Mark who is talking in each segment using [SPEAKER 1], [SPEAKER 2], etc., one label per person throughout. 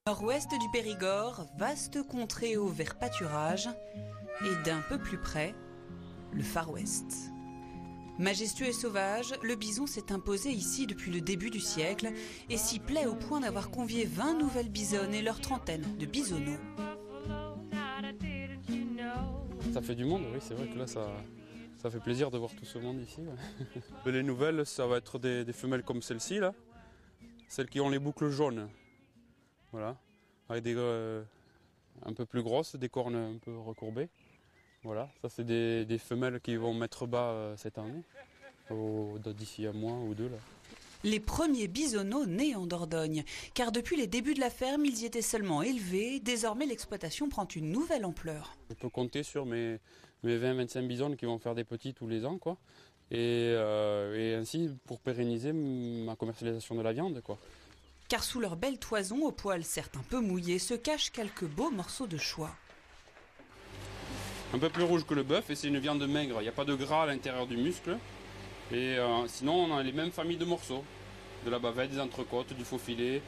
[SPEAKER 1] Nord-ouest du Périgord, vaste contrée au vert pâturage, et d'un peu plus près, le Far West. Majestueux et sauvage, le bison s'est imposé ici depuis le début du siècle et s'y plaît au point d'avoir convié 20 nouvelles bisonnes et leur trentaine de bisonneaux.
[SPEAKER 2] Ça fait du monde, oui, c'est vrai que là ça fait plaisir de voir tout ce monde ici. Ouais. Les nouvelles, ça va être des femelles comme celle-ci, là, celles qui ont les boucles jaunes, voilà, avec des un peu plus grosses, des cornes un peu recourbées. Voilà, ça c'est des femelles qui vont mettre bas cette année, d'ici un mois ou deux là.
[SPEAKER 1] Les premiers bisonneaux nés en Dordogne, car depuis les débuts de la ferme, ils y étaient seulement élevés. Désormais, l'exploitation prend une nouvelle ampleur.
[SPEAKER 2] Je peux compter sur mes 20-25 bisonnes qui vont faire des petits tous les ans, quoi. Et ainsi pour pérenniser ma commercialisation de la viande, quoi.
[SPEAKER 1] Car sous leur belle toison, aux poils certes un peu mouillés, se cachent quelques beaux morceaux de choix.
[SPEAKER 2] Un peu plus rouge que le bœuf et c'est une viande maigre, il n'y a pas de gras à l'intérieur du muscle. Et sinon on a les mêmes familles de morceaux, de la bavette, des entrecôtes, du faux filet,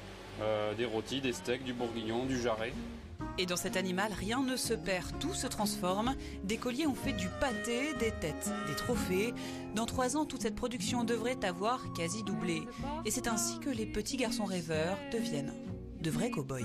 [SPEAKER 2] des rôtis, des steaks, du bourguignon, du jarret.
[SPEAKER 1] Et dans cet animal, rien ne se perd, tout se transforme. Des colliers ont fait du pâté, des têtes, des trophées. Dans 3 ans, toute cette production devrait avoir quasi doublé. Et c'est ainsi que les petits garçons rêveurs deviennent de vrais cow-boys.